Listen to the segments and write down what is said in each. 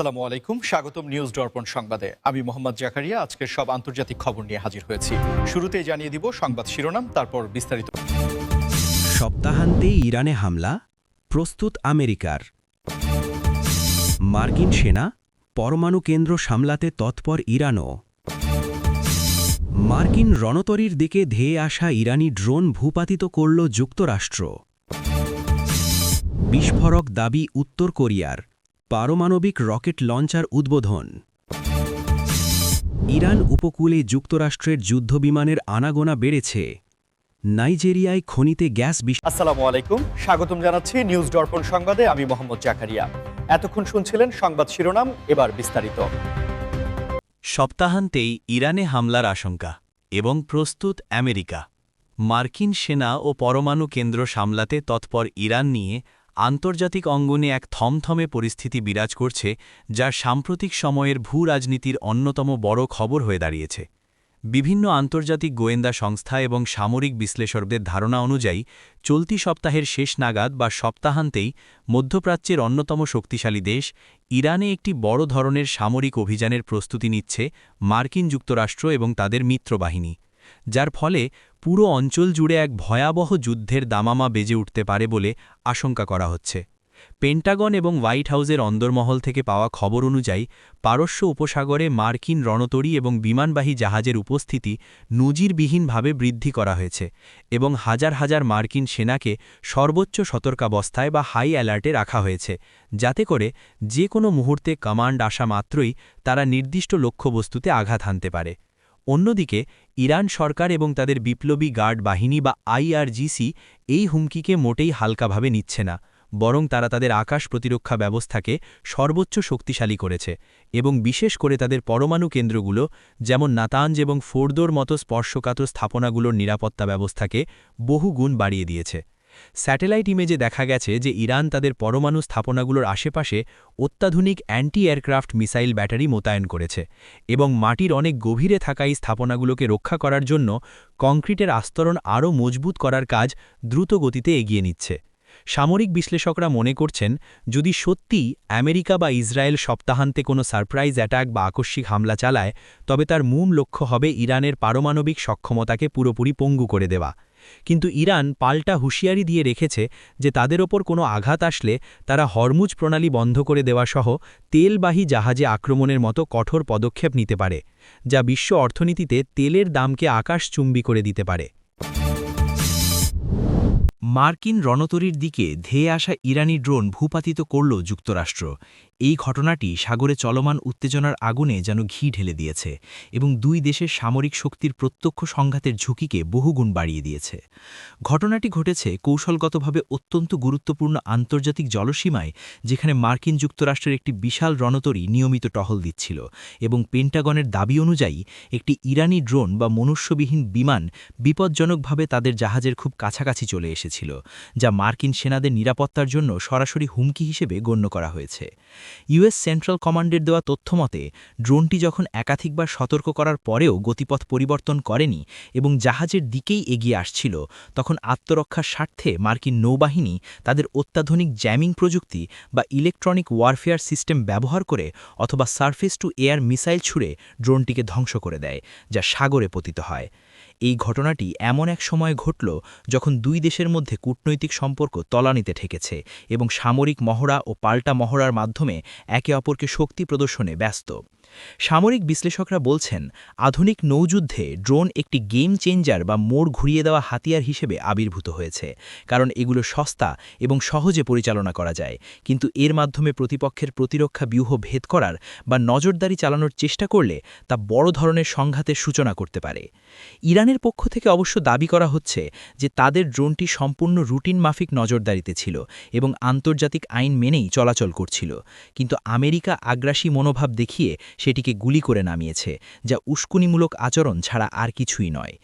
আসসালামু আলাইকুম, স্বাগতম নিউজ দর্পণ সংবাদে। আমি মোহাম্মদ জাকারিয়া আজকের সব আন্তর্জাতিক খবর নিয়ে হাজির হয়েছি। শুরুতেই জানিয়ে দিব সংবাদ শিরোনাম, তারপর বিস্তারিত। সপ্তাহান্তে ইরানে হামলা, প্রস্তুত আমেরিকার। মার্কিন সেনা, পরমাণু কেন্দ্র সামলাতে তৎপর ইরানও। মার্কিন রণতরীর দিকে ধেয়ে আসা ইরানি ড্রোন ভূপাতিত করল যুক্তরাষ্ট্র। বিস্ফোরক দাবি উত্তর কোরিয়ার, পারমাণবিক রকেট লঞ্চার উদ্বোধন। ইরান উপকূলে যুক্তরাষ্ট্রের যুদ্ধবিমানের আনাগোনা বেড়েছে। নাইজেরিয়ায় খনিতে গ্যাস আসসালামু আলাইকুম, স্বাগতম জানাচ্ছি নিউজ দর্পণ সংবাদে। আমি মোহাম্মদ জাকারিয়া। এতক্ষণ শুনছিলেন সংবাদ শিরোনাম, এবার বিস্তারিত। সপ্তাহান্তেই ইরানে হামলার আশঙ্কা এবং প্রস্তুত আমেরিকা। মার্কিন সেনা ও পরমাণু কেন্দ্র সামলাতে তৎপর ইরান নিয়ে আন্তর্জাতিক অঙ্গনে এক থমথমে পরিস্থিতি বিরাজ করছে, যা সাম্প্রতিক সময়ের ভূ-রাজনীতির অন্যতম বড় খবর হয়ে দাঁড়িয়েছে। বিভিন্ন আন্তর্জাতিক গোয়েন্দা সংস্থা এবং সামরিক বিশ্লেষকদের ধারণা অনুযায়ী চলতি সপ্তাহের শেষ নাগাদ বা সপ্তাহান্তেই মধ্যপ্রাচ্যের অন্যতম শক্তিশালী দেশ ইরানে একটি বড় ধরনের সামরিক অভিযানের প্রস্তুতি নিচ্ছে মার্কিন যুক্তরাষ্ট্র এবং তাদের মিত্রবাহিনী, যার ফলে পুরো অঞ্চল জুড়ে এক ভয়াবহ যুদ্ধের দামামা বেজে উঠতে পারে বলে আশঙ্কা করা হচ্ছে। পেন্টাগন এবং হোয়াইট হাউসের অন্দরমহল থেকে পাওয়া খবর অনুযায়ী পারস্য উপসাগরে মার্কিন রণতরী এবং বিমানবাহী জাহাজের উপস্থিতি নজিরবিহীনভাবে বৃদ্ধি করা হয়েছে এবং হাজার হাজার মার্কিন সেনাকে সর্বোচ্চ সতর্কাবস্থায় বা হাই অ্যালার্টে রাখা হয়েছে, যাতে করে যে কোনো মুহূর্তে কমান্ড আসা মাত্রই তারা নির্দিষ্ট লক্ষ্যবস্তুতে আঘাত হানতে পারে। অন্যদিকে ইরান সরকার এবং তাদের বিপ্লবী গার্ড বাহিনী বা আইআরজিসি এই হুমকিকে মোটেই হালকাভাবে নিচ্ছে না, বরং তারা তাদের আকাশ প্রতিরক্ষা ব্যবস্থাকে সর্বোচ্চ শক্তিশালী করেছে এবং বিশেষ করে তাদের পরমাণু কেন্দ্রগুলো যেমন নাতাঞ্জ এবং ফোর্দোর মতো স্পর্শকাতর স্থাপনাগুলোর নিরাপত্তা ব্যবস্থাকে বহু গুণ বাড়িয়ে দিয়েছে। স্যাটেলাইট ইমেজে দেখা গেছে যে ইরান তাদের পরমাণু স্থাপনাগুলোর আশেপাশে অত্যাধুনিক অ্যান্টি এয়ারক্রাফট মিসাইল ব্যাটারি মোতায়েন করেছে এবং মাটির অনেক গভীরে থাকা এই স্থাপনাগুলোকে রক্ষা করার জন্য কংক্রিটের আস্তরণ আরও মজবুত করার কাজ দ্রুত গতিতে এগিয়ে নিচ্ছে। সামরিক বিশ্লেষকরা মনে করছেন, যদি সত্যিই আমেরিকা বা ইসরায়েল সপ্তাহান্তে কোনো সারপ্রাইজ অ্যাটাক বা আকস্মিক হামলা চালায়, তবে তার মূল লক্ষ্য হবে ইরানের পারমাণবিক সক্ষমতাকে পুরোপুরি পঙ্গু করে দেওয়া। কিন্তু ইরান পাল্টা হুঁশিয়ারি দিয়ে রেখেছে যে তাদের ওপর কোনো আঘাত আসলে তারা হরমুজ প্রণালী বন্ধ করে দেওয়াসহ তেলবাহী জাহাজে আক্রমণের মতো কঠোর পদক্ষেপ নিতে পারে, যা বিশ্ব অর্থনীতিতে তেলের দামকে আকাশচুম্বী করে দিতে পারে। মার্কিন রণতরীর দিকে ধেয়ে আসা ইরানি ড্রোন ভূপাতিত করল যুক্তরাষ্ট্র। এই ঘটনাটি সাগরে চলমান উত্তেজনার আগুনে যেন ঘি ঢেলে দিয়েছে এবং দুই দেশের সামরিক শক্তির প্রত্যক্ষ সংঘাতের ঝুঁকিকে বহুগুণ বাড়িয়ে দিয়েছে। ঘটনাটি ঘটেছে কৌশলগতভাবে অত্যন্ত গুরুত্বপূর্ণ আন্তর্জাতিক জলসীমায়, যেখানে মার্কিন যুক্তরাষ্ট্রের একটি বিশাল রণতরী নিয়মিত টহল দিচ্ছিল এবং পেন্টাগনের দাবি অনুযায়ী একটি ইরানি ড্রোন বা মনুষ্যবিহীন বিমান বিপজ্জনকভাবে তাদের জাহাজের খুব কাছাকাছি চলে এসেছিল, যা মার্কিন সেনাদের নিরাপত্তার জন্য সরাসরি হুমকি হিসেবে গণ্য করা হয়েছে। ইউএস সেন্ট্রাল কমান্ডের দেওয়া তথ্যমতে ড্রোনটি যখন একাধিকবার সতর্ক করার পরেও গতিপথ পরিবর্তন করেনি এবং জাহাজের দিকেই এগিয়ে আসছিল, তখন আত্মরক্ষার স্বার্থে মার্কিন নৌবাহিনী তাদের অত্যাধুনিক জ্যামিং প্রযুক্তি বা ইলেকট্রনিক ওয়ারফেয়ার সিস্টেম ব্যবহার করে অথবা সারফেস টু এয়ার মিসাইল ছুড়ে ড্রোনটিকে ধ্বংস করে দেয়, যা সাগরে পতিত হয়। এই ঘটনাটি এমন এক সময় ঘটল যখন দুই দেশের মধ্যে কূটনৈতিক সম্পর্ক তলানিতে ঠেকেছে এবং সামরিক মহড়া ও পাল্টা মহড়ার মাধ্যমে একে অপরকে শক্তি প্রদর্শনে ব্যস্ত। সামরিক বিশ্লেষকরা বলছেন, আধুনিক নৌযুদ্ধে ড্রোন একটি গেম চেঞ্জার বা মোড় ঘুরিয়ে দেওয়া হাতিয়ার হিসেবে আবির্ভূত হয়েছে, কারণ এগুলো সস্তা এবং সহজে পরিচালনা করা যায়, কিন্তু এর মাধ্যমে প্রতিপক্ষের প্রতিরক্ষা ব্যূহ ভেদ করার বা নজরদারি চালানোর চেষ্টা করলে তা বড় ধরনের সংঘাতের সূচনা করতে পারে। ইরানের পক্ষ থেকে অবশ্য দাবি করা হচ্ছে যে তাদের ড্রোনটি সম্পূর্ণ রুটিন মাফিক নজরদারিতে ছিল এবং আন্তর্জাতিক আইন মেনেই চলাচল করছিল, কিন্তু আমেরিকা আগ্রাসী মনোভাব দেখিয়ে সেটিকে গুলি করে নামিয়েছে, যা উস্কুনিমূলক আচরণ ছাড়া আর কিছুই নয়।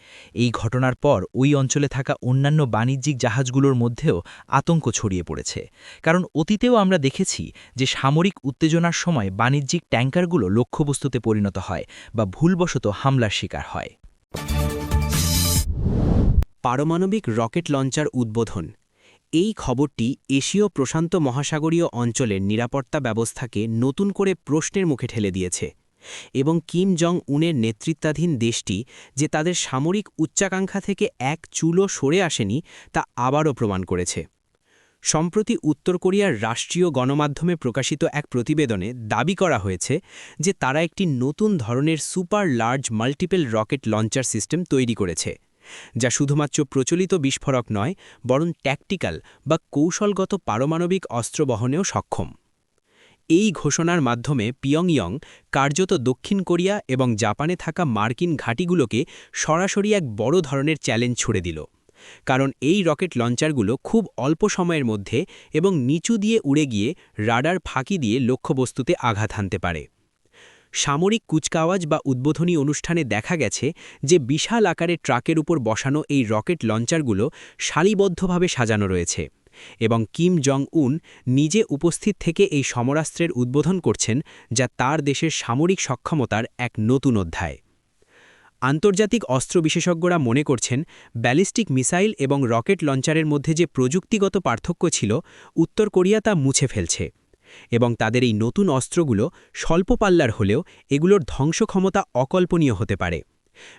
এই ঘটনার পর ওই অঞ্চলে থাকা অন্যান্য বাণিজ্যিক জাহাজগুলোর মধ্যেও আতঙ্ক ছড়িয়ে পড়েছে, কারণ অতীতেও আমরা দেখেছি যে সামরিক উত্তেজনার সময় বাণিজ্যিক ট্যাঙ্কারগুলো লক্ষ্যবস্তুতে পরিণত হয় বা ভুলবশত হামলার শিকার হয়। পারমাণবিক রকেট লঞ্চার উদ্বোধন। এই খবরটি এশীয় প্রশান্ত মহাসাগরীয় অঞ্চলের নিরাপত্তা ব্যবস্থাকে নতুন করে প্রশ্নের মুখে ঠেলে দিয়েছে এবং কিম জং উনের নেতৃত্বাধীন দেশটি যে তাদের সামরিক উচ্চাকাঙ্ক্ষা থেকে এক চুলও সরে আসেনি তা আবারও প্রমাণ করেছে। সম্প্রতি উত্তর কোরিয়ার রাষ্ট্রীয় গণমাধ্যমে প্রকাশিত এক প্রতিবেদনে দাবি করা হয়েছে যে তারা একটি নতুন ধরনের super large multiple rocket launcher system তৈরি করেছে, যা শুধুমাত্র প্রচলিত বিস্ফোরক নয় বরং ট্যাকটিক্যাল বা কৌশলগত পারমাণবিক অস্ত্র বহনেও সক্ষম। এই ঘোষণার মাধ্যমে পিয়ংইয়ং কার্যত দক্ষিণ কোরিয়া এবং জাপানে থাকা মার্কিন ঘাঁটিগুলোকে সরাসরি এক বড় ধরনের চ্যালেঞ্জ ছুড়ে দিল, কারণ এই রকেট লঞ্চারগুলো খুব অল্প সময়ের মধ্যে এবং নিচু দিয়ে উড়ে গিয়ে রাডার ফাঁকি দিয়ে লক্ষ্যবস্তুতে আঘাত হানতে পারে। সামরিক কুচকাওয়াজ বা উদ্বোধনী অনুষ্ঠানে দেখা গেছে যে বিশাল আকারের ট্রাকের উপর বসানো এই রকেট লঞ্চারগুলো সারিবদ্ধভাবে সাজানো রয়েছে এবং কিম জং উন নিজে উপস্থিত থেকে এই সমরাস্ত্রের উদ্বোধন করছেন, যা তার দেশের সামরিক সক্ষমতার এক নতুন অধ্যায়। আন্তর্জাতিক অস্ত্র বিশেষজ্ঞরা মনে করছেন ব্যালিস্টিক মিসাইল এবং রকেট লঞ্চারের মধ্যে যে প্রযুক্তিগত পার্থক্য ছিল উত্তর কোরিয়া তা মুছে ফেলছে এবং তাদের এই নতুন অস্ত্রগুলো স্বল্প পাল্লার হলেও এগুলোর ধ্বংস ক্ষমতা অকল্পনীয় হতে পারে।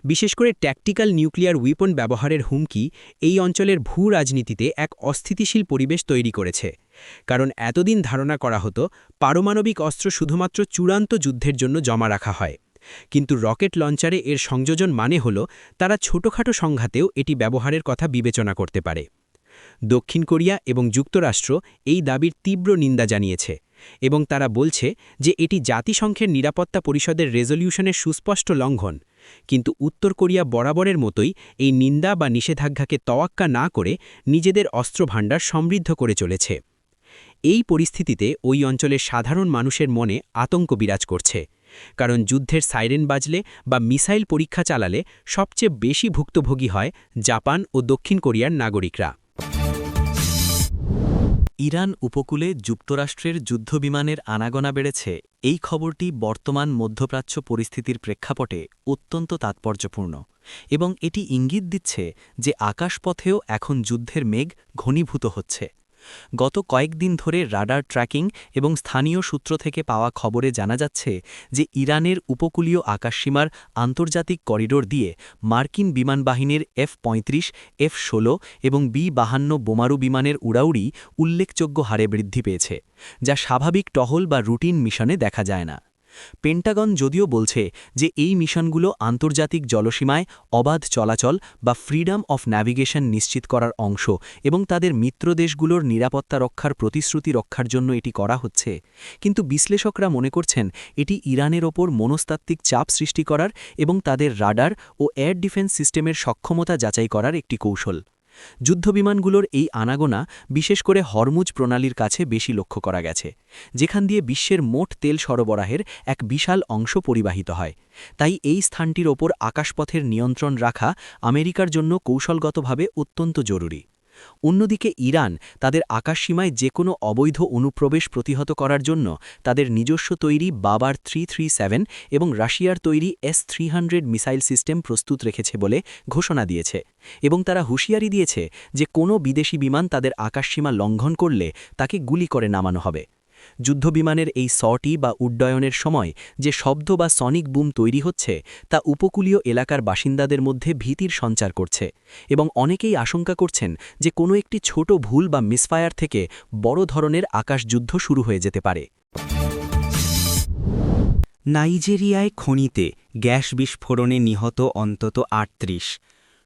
বিশেষ করে ট্যাকটিক্যাল নিউক্লিয়ার উইপন ব্যবহারের হুমকি এই অঞ্চলের ভূ রাজনীতিতে এক অস্থিতিশীল পরিবেশ তৈরি করেছে, কারণ এতদিন ধারণা করা হতো পারমাণবিক অস্ত্র শুধুমাত্র চূড়ান্ত যুদ্ধের জন্য জমা রাখা হয়, কিন্তু রকেট লঞ্চারে এর সংযোজন মানে হল তারা ছোটখাটো সংঘাতেও এটি ব্যবহারের কথা বিবেচনা করতে পারে। দক্ষিণ কোরিয়া এবং যুক্তরাষ্ট্র এই দাবির তীব্র নিন্দা জানিয়েছে এবং তারা বলছে যে এটি জাতিসংঘের নিরাপত্তা পরিষদের রেজলিউশনের সুস্পষ্ট লঙ্ঘন, কিন্তু উত্তর কোরিয়া বরাবরের মতোই এই নিন্দা বা নিষেধাজ্ঞাকে তোয়াক্কা না করে নিজেদের অস্ত্রভাণ্ডার সমৃদ্ধ করে চলেছে। এই পরিস্থিতিতে ওই অঞ্চলের সাধারণ মানুষের মনে আতঙ্ক বিরাজ করছে, কারণ যুদ্ধের সাইরেন বাজলে বা মিসাইল পরীক্ষা চালালে সবচেয়ে বেশি ভুক্তভোগী হয় জাপান ও দক্ষিণ কোরিয়ার নাগরিকরা। ইরান উপকূলে যুক্তরাষ্ট্রের যুদ্ধবিমানের আনাগোনা বেড়েছে, এই খবরটি বর্তমান মধ্যপ্রাচ্য পরিস্থিতির প্রেক্ষাপটে অত্যন্ত তাৎপর্যপূর্ণ এবং এটি ইঙ্গিত দিচ্ছে যে আকাশপথেও এখন যুদ্ধের মেঘ ঘনীভূত হচ্ছে। গত কয়েকদিন ধরে রাডার ট্র্যাকিং এবং স্থানীয় সূত্র থেকে পাওয়া খবরে জানা যাচ্ছে যে ইরানের উপকূলীয় আকাশসীমার আন্তর্জাতিক করিডোর দিয়ে মার্কিন বিমানবাহিনীর F-35, F-16 এবং B-52 বোমারু বিমানের উড়াউড়ি উল্লেখযোগ্য হারে বৃদ্ধি পেয়েছে, যা স্বাভাবিক টহল বা রুটিন মিশনে দেখা যায় না। পেন্টাগন যদিও বলছে যে এই মিশনগুলো আন্তর্জাতিক জলসীমায় অবাধ চলাচল বা ফ্রিডম অফ ন্যাভিগেশন নিশ্চিত করার অংশ এবং তাদের মিত্রদেশগুলোর নিরাপত্তা রক্ষার প্রতিশ্রুতি রক্ষার জন্য এটি করা হচ্ছে, কিন্তু বিশ্লেষকরা মনে করছেন এটি ইরানের ওপর মনস্তাত্ত্বিক চাপ সৃষ্টি করার এবং তাদের রাডার ও এয়ার ডিফেন্স সিস্টেমের সক্ষমতা যাচাই করার একটি কৌশল। যুদ্ধবিমানগুলোর এই আনাগোনা বিশেষ করে হরমুজ প্রণালীর কাছে বেশি লক্ষ্য করা গেছে, যেখান দিয়ে বিশ্বের মোট তেল সরবরাহের এক বিশাল অংশ পরিবাহিত হয়। তাই এই স্থানটির ওপর আকাশপথের নিয়ন্ত্রণ রাখা আমেরিকার জন্য কৌশলগতভাবে অত্যন্ত জরুরি। অন্যদিকে ইরান তাদের আকাশসীমায় যে কোনো অবৈধ অনুপ্রবেশ প্রতিহত করার জন্য তাদের নিজস্ব তৈরি বাবার 337 এবং রাশিয়ার তৈরি S-300 মিসাইল সিস্টেম প্রস্তুত রেখেছে বলে ঘোষণা দিয়েছে এবং তারা হুঁশিয়ারি দিয়েছে যে কোনো বিদেশি বিমান তাদের আকাশসীমা লঙ্ঘন করলে তাকে গুলি করে নামানো হবে। যুদ্ধবিমানের এই সটি বা উড্ডয়নের সময় যে শব্দ বা সনিক বুম তৈরি হচ্ছে তা উপকূলীয় এলাকার বাসিন্দাদের মধ্যে ভীতির সঞ্চার করছে এবং অনেকেই আশঙ্কা করছেন যে কোনো একটি ছোট ভুল বা মিসফায়ার থেকে বড় ধরনের আকাশযুদ্ধ শুরু হয়ে যেতে পারে। নাইজেরিয়ায় খনিতে গ্যাস বিস্ফোরণে নিহত অন্তত ৩৮।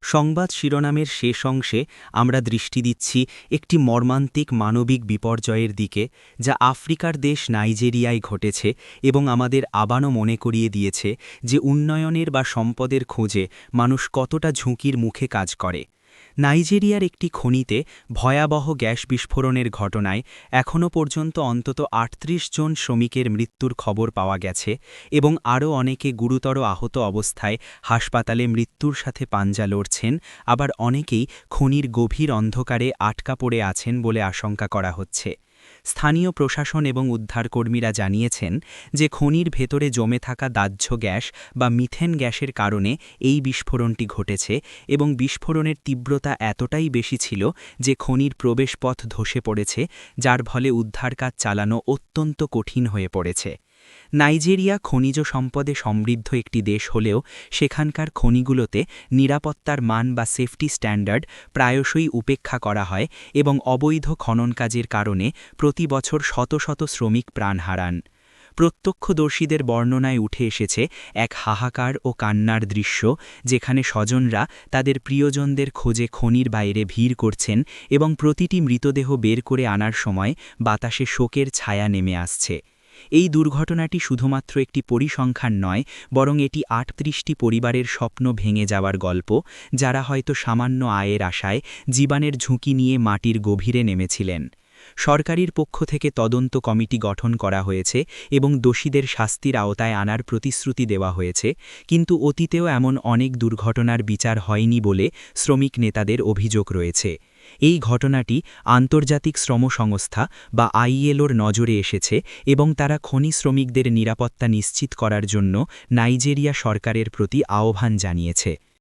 সংবাদ শিরোনামের শেষ অংশে আমরা দৃষ্টি দিচ্ছি একটি মর্মান্তিক মানবিক বিপর্যয়ের দিকে, যা আফ্রিকার দেশ নাইজেরিয়ায় ঘটেছে এবং আমাদের আবারও মনে করিয়ে দিয়েছে যে উন্নয়নের বা সম্পদের খোঁজে মানুষ কতটা ঝুঁকির মুখে কাজ করে। নাইজেরিয়ার একটি খনিতে ভয়াবহ গ্যাস বিস্ফোরণের ঘটনায় এখনও পর্যন্ত অন্তত ৩৮ জন শ্রমিকের মৃত্যুর খবর পাওয়া গেছে এবং আরও অনেকে গুরুতর আহত অবস্থায় হাসপাতালে মৃত্যুর সাথে পাঞ্জা লড়ছেন, আবার অনেকেই খনির গভীর অন্ধকারে আটকা পড়ে আছেন বলে আশঙ্কা করা হচ্ছে। স্থানীয় প্রশাসন এবং উদ্ধারকর্মীরা জানিয়েছেন যে খনির ভেতরে জমে থাকা দাহ্য গ্যাস বা মিথেন গ্যাসের কারণে এই বিস্ফোরণটি ঘটেছে এবং বিস্ফোরণের তীব্রতা এতটাই বেশি ছিল যে খনির প্রবেশপথ ধসে পড়েছে, যার ফলে উদ্ধার কাজ চালানো অত্যন্ত কঠিন হয়ে পড়েছে। নাইজেরিয়া খনিজ সম্পদে সমৃদ্ধ একটি দেশ হলেও সেখানকার খনিগুলোতে নিরাপত্তার মান বা সেফটি স্ট্যান্ডার্ড প্রায়শই উপেক্ষা করা হয় এবং অবৈধ খনন কাজের কারণে প্রতি বছর শত শত শ্রমিক প্রাণ হারান। প্রত্যক্ষদর্শীদের বর্ণনায় উঠে এসেছে এক হাহাকার ও কান্নার দৃশ্য, যেখানে স্বজনরা তাদের প্রিয়জনদের খোঁজে খনির বাইরে ভিড় করছেন এবং প্রতিটি মৃতদেহ বের করে আনার সময় বাতাসে শোকের ছায়া নেমে আসছে। এই দুর্ঘটনাটি শুধুমাত্র একটি পরিসংখ্যান নয়, বরং এটি ৩৮টি পরিবারের স্বপ্ন ভেঙে যাওয়ার গল্প, যারা হয়তো সামান্য আয়ের আশায় জীবনের ঝুঁকি নিয়ে মাটির গভীরে নেমেছিলেন। সরকারের পক্ষ থেকে তদন্ত কমিটি গঠন করা হয়েছে এবং দোষীদের শাস্তির আওতায় আনার প্রতিশ্রুতি দেওয়া হয়েছে, কিন্তু অতীতেও এমন অনেক দুর্ঘটনার বিচার হয়নি বলে শ্রমিক নেতাদের অভিযোগ রয়েছে। এই ঘটনাটি আন্তর্জাতিক শ্রম সংস্থা বা আইএলওর নজরে এসেছে এবং তারা খনি শ্রমিকদের নিরাপত্তা নিশ্চিত করার জন্য নাইজেরিয়া সরকারের প্রতি আহ্বান জানিয়েছে।